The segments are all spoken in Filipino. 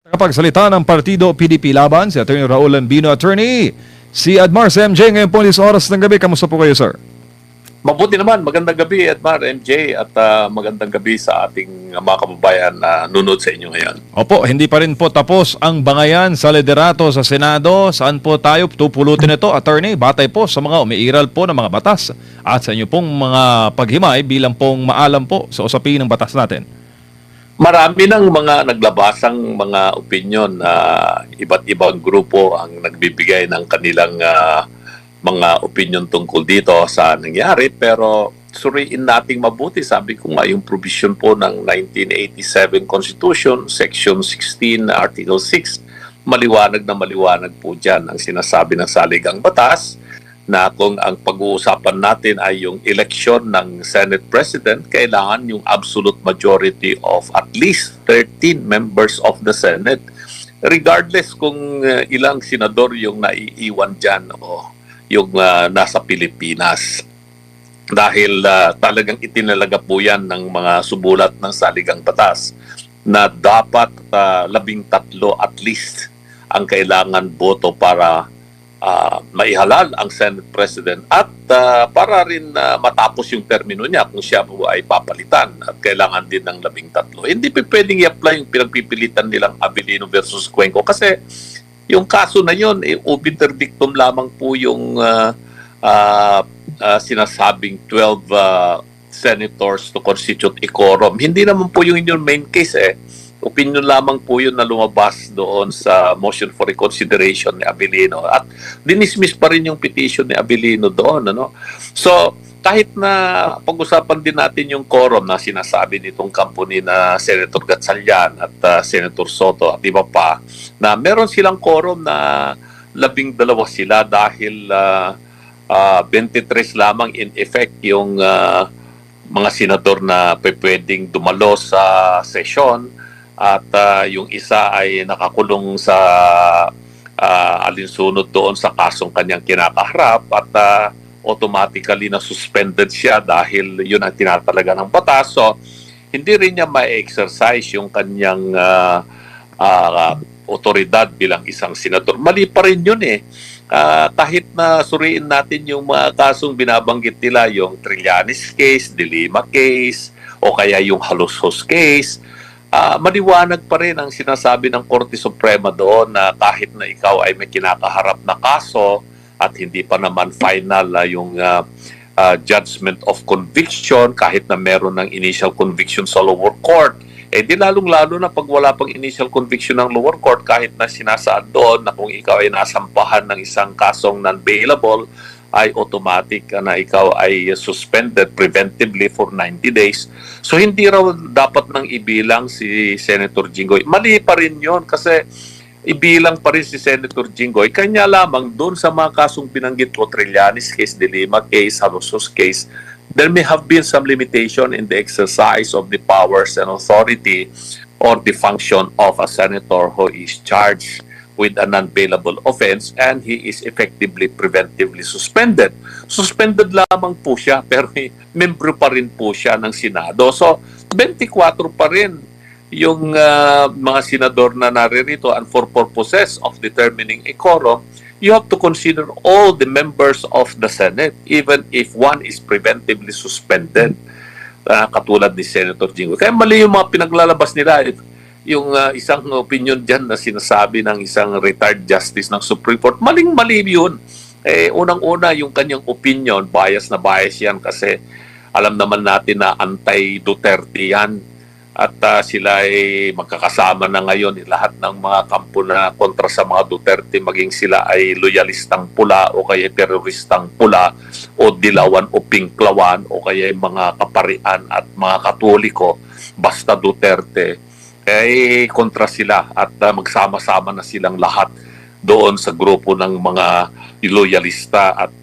Nakapagsalita ng Partido PDP Laban, si Atty. Raul Lambino. Attorney, si Admar sa MJ ngayon po oras ng gabi. Kamusta po kayo, sir? Mabuti naman. Magandang gabi, Edmar, MJ, at magandang gabi sa ating mga kababayan na nunod sa inyo ngayon. Opo, hindi pa rin po tapos ang bangayan sa liderato sa Senado. Saan po tayo tupulutin ito, Attorney? Batay po sa mga umiiral po ng mga batas at sa inyo pong mga paghimay bilang pong maalam po sa usapin ng batas natin. Marami ng mga naglabasang mga opinion na iba't ibang grupo ang nagbibigay ng kanilang mga opinion tungkol dito sa nangyari, pero suriin nating mabuti. Sabi ko nga, yung provision po ng 1987 Constitution, Section 16, Article 6, maliwanag na maliwanag po dyan ang sinasabi ng saligang batas na kung ang pag-uusapan natin ay yung election ng Senate President, kailangan yung absolute majority of at least 13 members of the Senate, regardless kung ilang senador yung naiiwan dyan o yung nasa Pilipinas. Dahil talagang itinalaga po yan ng mga subulat ng saligang batas na dapat 13 at least ang kailangan boto para maihalal ang Senate President at para rin matapos yung termino niya kung siya po ay papalitan at kailangan din ng 13. Hindi pa pwedeng i-apply yung pinagpipilitan nilang Abilino versus Cuenco kasi yung kaso na yun, ubi interdictum lamang po yung sinasabing 12 senators to constitute a quorum. Hindi naman po yung main case Opinion lamang po yun na lumabas doon sa motion for reconsideration ni Abilino at dinismiss pa rin yung petition ni Abilino doon. So, kahit na pag-usapan din natin yung quorum na sinasabi nitong company na Senator Gatchalian at Senator Soto at iba pa, na meron silang quorum na 12 sila dahil 23 lamang in effect yung mga senador na pwedeng dumalo sa sesyon at yung isa ay nakakulong sa alinsunod doon sa kasong kanyang kinakaharap at automatically na suspended siya dahil yun ang tinatalaga ng batas. So, hindi rin niya ma-exercise yung kanyang otoridad bilang isang senador. Mali pa rin yun kahit na suriin natin yung mga kasong binabanggit nila, yung Trillanes case, De Lima case, o kaya yung Halusos case, maliwanag pa rin ang sinasabi ng Korte Suprema doon na kahit na ikaw ay may kinakaharap na kaso at hindi pa naman final yung judgment of conviction, kahit na meron ng initial conviction sa lower court, di lalong-lalo na pag wala pang initial conviction ng lower court, kahit na sinasaad doon na kung ikaw ay nasampahan ng isang kasong non-bailable, ay automatic na ikaw ay suspended preventively for 90 days. So hindi raw dapat nang ibilang si Senator Jinggoy. Mali pa rin yun kasi ibilang pa rin si Senator Jinggoy. Kanya lamang doon sa mga kasong binanggit ko, Trillanes case, De Lima case, Halusos case, there may have been some limitation in the exercise of the powers and authority or the function of a senator who is charged with a non-bailable offense and he is effectively preventively suspended. Suspended lamang po siya pero membro pa rin po siya ng Senado. So, 24 pa rin yung mga senador na naririto, and for purposes of determining a quorum, you have to consider all the members of the Senate even if one is preventively suspended, katulad ni Senator Jinggoy. Kaya mali yung mga pinaglalabas nila. Yung isang opinion dyan na sinasabi ng isang retired justice ng Supreme Court, maling-mali yun. Unang-una, yung kanyang opinion, bias na bias yan kasi alam naman natin na anti-Duterte yan at sila ay magkakasama na ngayon lahat ng mga kampo na kontra sa mga Duterte, maging sila ay loyalistang pula o kaya teroristang pula o dilawan o pinklawan o kaya mga kaparian at mga Katoliko, basta Duterte, ay kontra sila at magsama-sama na silang lahat doon sa grupo ng mga loyalista at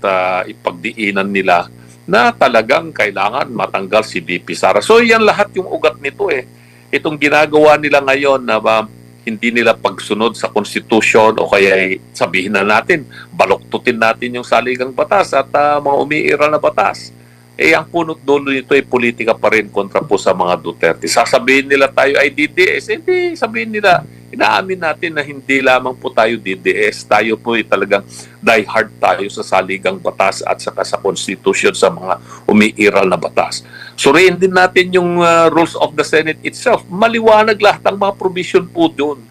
ipagdiinan nila na talagang kailangan matanggal si VP Sara. So yan lahat yung ugat nito Itong ginagawa nila ngayon na hindi nila pagsunod sa konstitusyon o kaya sabihin na natin, baluktutin natin yung saligang batas at mga umiiral na batas. Ang punot dulo nito ay politika pa rin kontra po sa mga Duterte. Sasabihin nila tayo ay DDS, hindi sabihin nila inaamin natin na hindi lamang po tayo DDS, tayo po ay talagang diehard tayo sa saligang batas at saka sa Constitution, sa mga umiiral na batas. Suriin din natin yung rules of the Senate itself. Maliwanag lahat ang mga provision po doon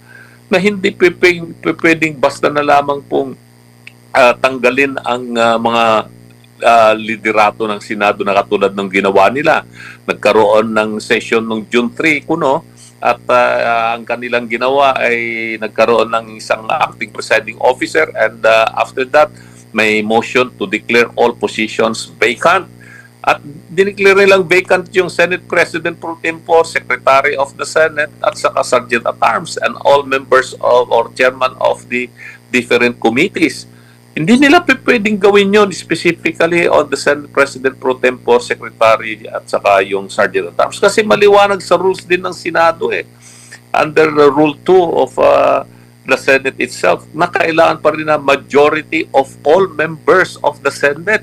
na hindi pwedeng basta na lamang pong tanggalin ang mga liderato ng Senado na katulad ng ginawa nila. Nagkaroon ng session noong June 3 kuno at ang kanilang ginawa ay nagkaroon ng isang acting presiding officer, and after that may motion to declare all positions vacant. At dineclare nilang vacant yung Senate President pro tempore, Secretary of the Senate, at saka Sergeant at Arms, and all members of or chairman of the different committees. Hindi nila pwedeng gawin yun specifically on the Senate President pro tempore, Secretary, at saka yung Sergeant at Arms. Kasi maliwanag sa rules din ng Senado Under Rule 2 of the Senate itself, na kailangan pa rin na majority of all members of the Senate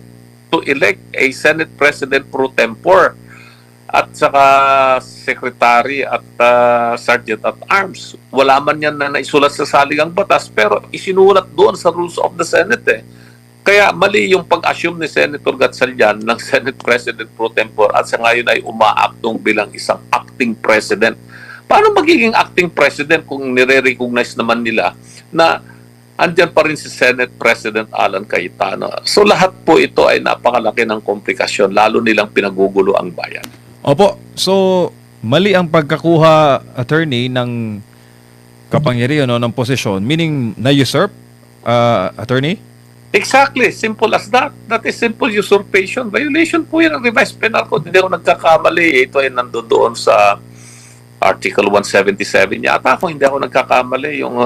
to elect a Senate President pro tempore at saka Secretary at Sergeant at Arms. Wala man yan na naisulat sa saligang batas, pero isinulat doon sa rules of the Senate Kaya mali yung pag-assume ni Senator Gatchalian ng Senate President pro tempore at sa ngayon ay umaaktong bilang isang acting president. Paano magiging acting president kung nire-recognize naman nila na andyan pa rin si Senate President Alan Cayetano? So lahat po ito ay napakalaki ng komplikasyon, lalo nilang pinagugulo ang bayan. Opo. So, mali ang pagkakuha, attorney, ng kapangyarihan ng posisyon, meaning na-usurp, attorney? Exactly. Simple as that. That is simple usurpation. Violation po yan ang revised penal code. Hindi ako nagkakamali. Ito ay nandoon sa Article 177 yata ako. Hindi ako nagkakamali. Yung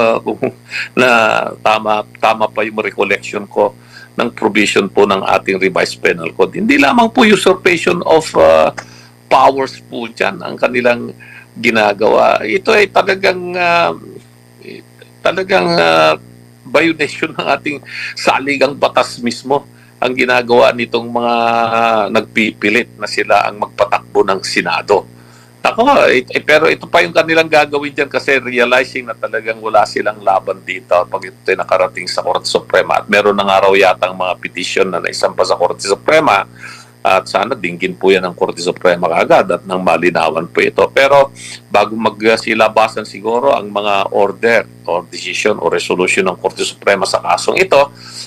na tama pa yung recollection ko ng provision po ng ating revised penal code. Hindi lamang po usurpation of powers po dyan ang kanilang ginagawa. Ito ay talagang violation ng ating saligang batas mismo ang ginagawa nitong mga nagpipilit na sila ang magpatakbo ng Senado. Pero ito pa yung kanilang gagawin dyan kasi realizing na talagang wala silang laban dito pag ito ay nakarating sa Korte Suprema. At meron na nga raw yatang mga petition na naisampa sa Korte Suprema. At sana dinggin po yan ng Korte Suprema kaagad at nang malinawan po ito. Pero bago magsilabasan siguro ang mga order or decision o resolution ng Korte Suprema sa kasong ito,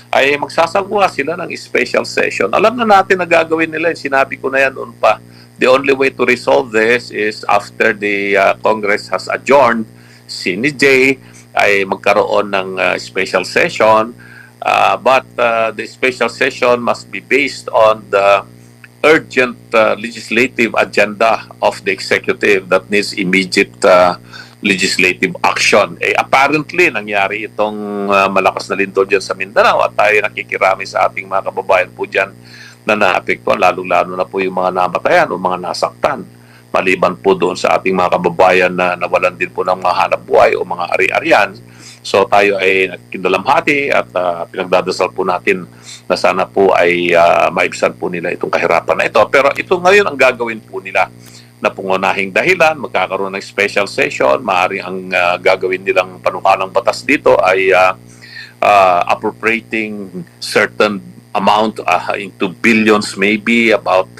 ay magsasagawa sila ng special session. Alam na natin na gagawin nila, sinabi ko na yan noon pa. The only way to resolve this is after the Congress has adjourned, CNJ ay magkaroon ng special session. But the special session must be based on the urgent legislative agenda of the executive that needs immediate legislative action. Apparently, nangyari itong malakas na lindol dyan sa Mindanao at tayo nakikirami sa ating mga kababayan po dyan na naapektuhan, lalo-lalo na po yung mga namatayan o mga nasaktan. Maliban po doon sa ating mga kababayan na nawalan din po ng mga hanap buhay o mga ari-arian. So tayo ay nakikidalamhati at pinagdadasal po natin na sana po ay maibsan po nila itong kahirapan na ito. Pero ito ngayon ang gagawin po nila na pangunahing dahilan, magkakaroon ng special session, maaaring ang gagawin nilang panukalang batas dito ay appropriating certain amount into billions, maybe about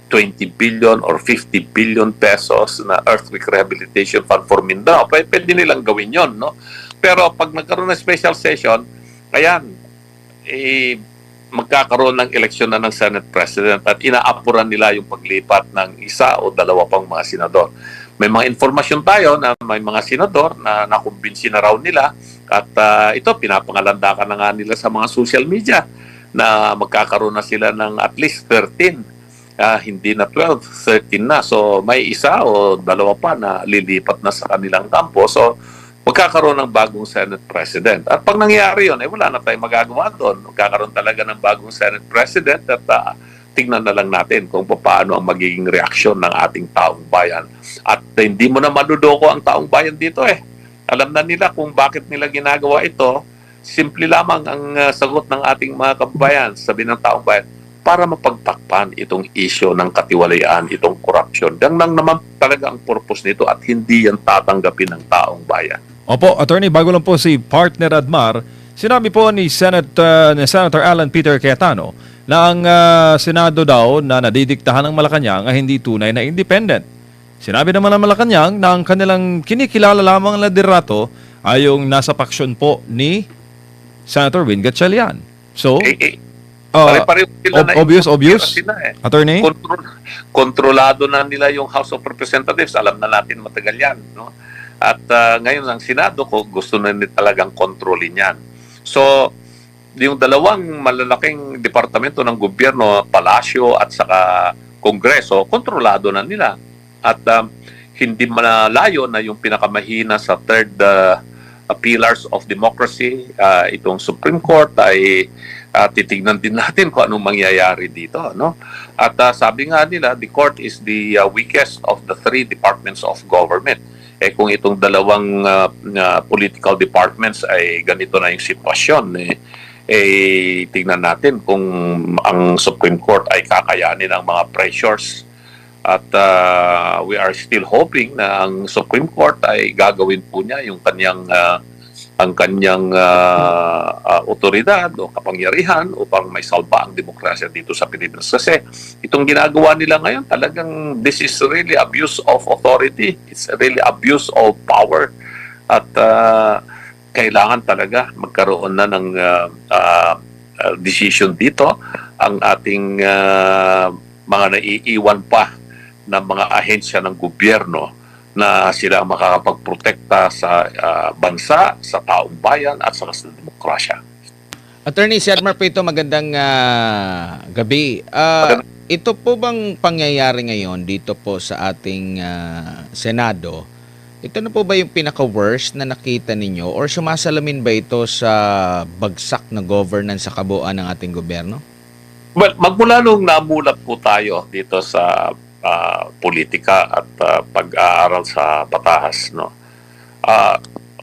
20 billion or 50 billion pesos na earthquake rehabilitation fund for Mindanao. Pwede nilang gawin yon, no? Pero pag nagkaroon ng special session, ayan, magkakaroon ng eleksyon na ng Senate President at inaapuran nila yung paglipat ng isa o dalawa pang mga senador. May mga informasyon tayo na may mga senador na nakumbinsi na raw nila at ito pinapangalandakan na nga nila sa mga social media na magkakaroon na sila ng at least 13. Hindi na 12, 13 na. So may isa o dalawa pa na lilipat na sa kanilang kampo. So magkakaroon ng bagong Senate President. At pag nangyari yun, wala na tayong magagawa doon. Magkakaroon talaga ng bagong Senate President at tignan na lang natin kung paano ang magiging reaksyon ng ating taong bayan. At hindi mo na madudoko ang taong bayan dito Alam na nila kung bakit nila ginagawa ito. Simple lamang ang sagot ng ating mga kababayan, sabi ng taong bayan, para mapagtakpan itong issue ng katiwalayaan, itong korupsyon. Yan lang naman talaga ang purpose nito at hindi yan tatanggapin ng taong bayan. Opo, attorney, bago lang po si partner Admar, sinabi po ni Senator Alan Peter Cayetano na ang Senado daw na nadidiktahan ng Malacanang ay hindi tunay na independent. Sinabi naman ng Malacanang na ang kanilang kinikilala lamang na liderato ay yung nasa paksyon po ni Senator Win Gatchalian. So, Pare-pareho sila na obvious, sila eh. attorney? Kontrolado na nila yung House of Representatives. Alam na natin matagal yan. No? At ngayon ang Senado ko gusto na nila talagang kontrolin yan. So, yung dalawang malalaking departamento ng gobyerno, Palasyo at saka Kongreso, kontrolado na nila. At hindi malayo na yung pinakamahina sa third pillars of democracy, itong Supreme Court ay titignan din natin kung anong mangyayari dito, no? At sabi nga nila, the court is the weakest of the three departments of government. Eh kung itong dalawang political departments ay ganito na yung sitwasyon, tignan natin kung ang Supreme Court ay kakayanin ang mga pressures. At we are still hoping na ang Supreme Court ay gagawin po niya yung ang kanyang otoridad o kapangyarihan upang may salba ang demokrasya dito sa Pilipinas. Kasi itong ginagawa nila ngayon, talagang this is really abuse of authority. It's really abuse of power. At kailangan talaga magkaroon na ng decision dito. Ang ating mga naiiwan pa ng mga ahensya ng gobyerno na sila makakapagprotekta sa bansa, sa taong bayan at sa demokrasya. Attorney si Admar Pito, magandang gabi. Ito po bang pangyayari ngayon dito po sa ating Senado? Ito na po ba yung pinaka-worst na nakita ninyo or sumasalamin ba ito sa bagsak na governance sa kabuuan ng ating gobyerno? Well, magmula nung namulat po tayo dito sa politika at pag-aaral sa patahas, no.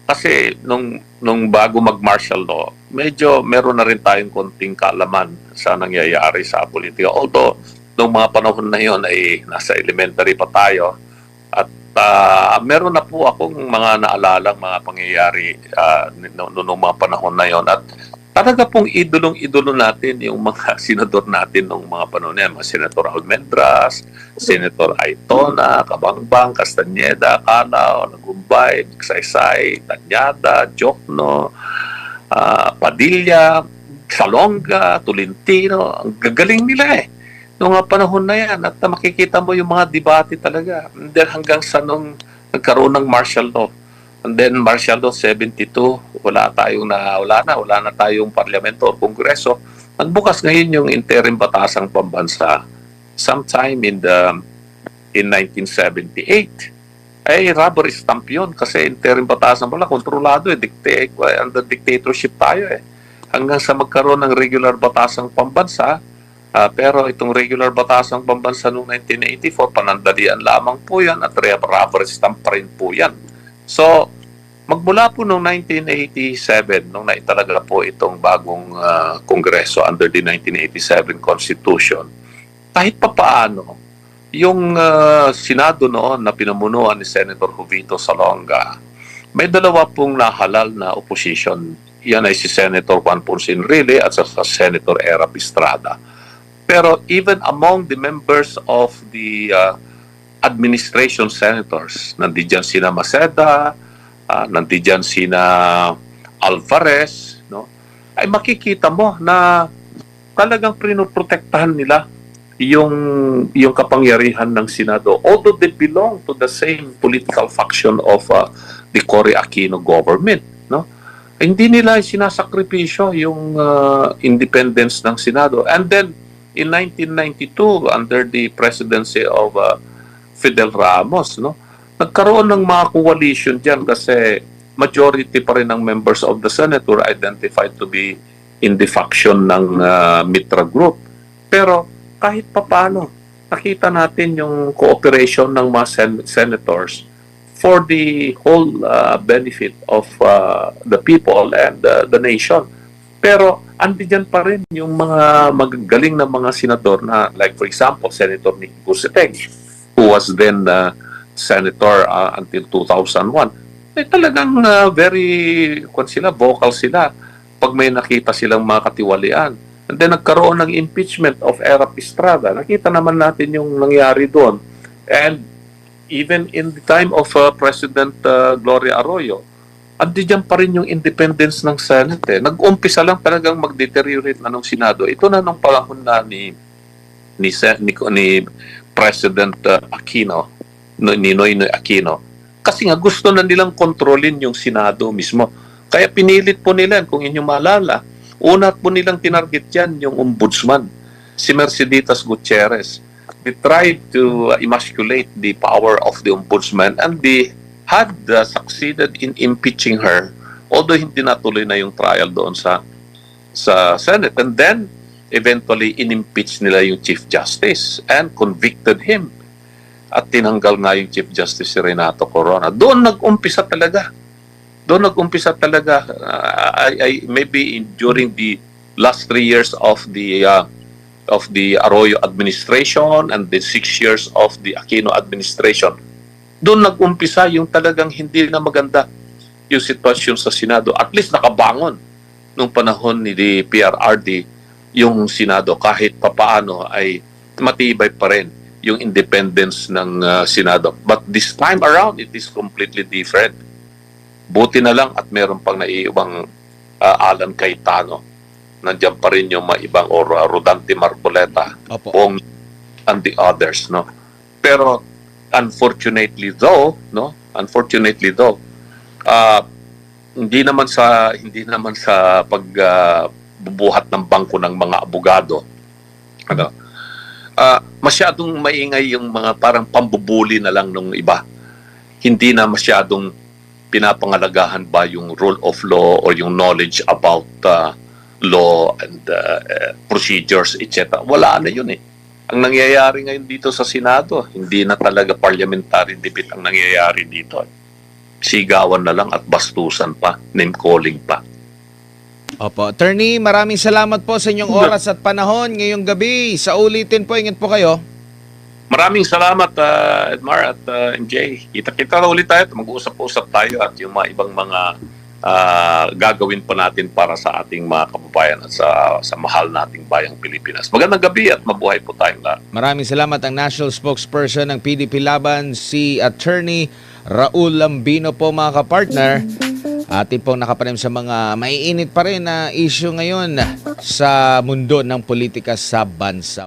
Kasi nung bago mag-martial law, medyo meron na rin tayong konting kaalaman sa nangyayari sa politika. Although nung mga panahon na yon ay nasa elementary pa tayo at meron na po akong mga naalalang mga pangyayari nung mga panahon na yon at talaga pong idolong-idolo natin yung mga senador natin nung mga panahon na yan. Mga Senator Almendras, Senator Aitona, Cabangbang, Castañeda, Calao, Nagumbay, Saysay, Tanyada, Jokno, Padilla, Salonga, Tolentino. Ang gagaling nila eh. Noong mga panahon na yan. At makikita mo yung mga debate talaga. And then hanggang sa nung nagkaroon ng martial law. And then martial law 72, wala na tayong parlamento o kongreso. Nagbukas ngayon yung interim batasang pambansa sometime in 1978. Ay rubber stamp yun kasi interim batasan pala kontrolado under dictatorship tayo eh. Hanggang sa magkaroon ng regular batasang pambansa, pero itong regular batasang pambansa noong 1984 panandalian lamang po yan at rubber stamp pa rin po yan. So, magmula po noong 1987, nung naitalaga po itong bagong kongreso under the 1987 Constitution, kahit pa paano, yung Senado noon na pinamunuan ni Senator Jovito Salonga, may dalawa pong nahalal na opposition. Yan ay si Senator Juan Ponce Enrile at sa Senator Era Estrada. Pero even among the members of the administration senators, nandiyan sina Maceda, nandiyan sina Alvarez, no? Ay makikita mo na talagang pinoprotektahan nila yung kapangyarihan ng Senado. Although they belong to the same political faction of the Cory Aquino government, no? Hindi nila sinasakripisyo yung independence ng Senado. And then in 1992 under the presidency of Fidel Ramos, no? Nagkaroon ng mga coalition diyan kasi majority pa rin ng members of the Senate were identified to be in the faction ng Mitra Group. Pero kahit papaano, nakita natin yung cooperation ng mga senators for the whole benefit of the people and the nation. Pero andiyan pa rin yung mga magagaling na mga senador na like for example, Senator Nicky Gusiteg, who was then senator until 2001. talagang very sila, vocal sila pag may nakita silang mga katiwalian. And then nagkaroon ng impeachment of Erap Estrada. Nakita naman natin yung nangyari doon. And even in the time of President Gloria Arroyo, andiyan pa rin yung independence ng Senate. Nag-umpisa lang talagang mag-deteriorate na ng Senado. Ito na nung panahon na ni President Aquino, ni Noynoy Aquino. Kasi nga gusto na nilang kontrolin yung Senado mismo. Kaya pinilit po nila, kung inyong maalala, una po nilang tinarget yan yung ombudsman, si Merceditas Gutierrez. They tried to emasculate the power of the ombudsman and they had succeeded in impeaching her, although hindi natuloy na yung trial doon sa Senate. And then, eventually, in-impeach nila yung Chief Justice and convicted him. At tinanggal nga yung Chief Justice si Renato Corona. Doon nag-umpisa talaga. Maybe during the last 3 years of the Arroyo administration and the 6 years of the Aquino administration, doon nag-umpisa yung talagang hindi na maganda yung sitwasyon sa Senado. At least nakabangon nung panahon ni PRRD yung Senado, kahit papaano ay matibay pa rin yung independence ng Senado. But this time around, it is completely different. Buti na lang at meron pang naiibang Alan Cayetano. Nandiyan pa rin yung maibang Rodante Marcoleta, Bong, and the others, no? Pero unfortunately though, hindi naman sa pagbubuhat ng bangko ng mga abogado, masyadong maingay yung mga parang pambubuli na lang ng iba. Hindi na masyadong pinapangalagahan ba yung rule of law or yung knowledge about law and procedures, etc. Wala na yun eh. Ang nangyayari ngayon dito sa Senado, hindi na talaga parliamentary debate ang nangyayari dito. Sigawan na lang at bastusan pa, name-calling pa. Opo. Attorney, maraming salamat po sa inyong oras at panahon ngayong gabi. Sa ulitin po, ingat po kayo. Maraming salamat, Edmar at MJ. Kita-kita na ulit tayo. Mag-uusap-usap tayo at yung mga ibang mga gagawin pa natin para sa ating mga kababayan at sa mahal nating bayang Pilipinas. Magandang gabi at mabuhay po tayong lahat. Maraming salamat ang National Spokesperson ng PDP Laban, si Attorney Raul Lambino po, mga kapartner. Atin pong nakapanim sa mga maiinit pa rin na issue ngayon sa mundo ng politika sa bansa.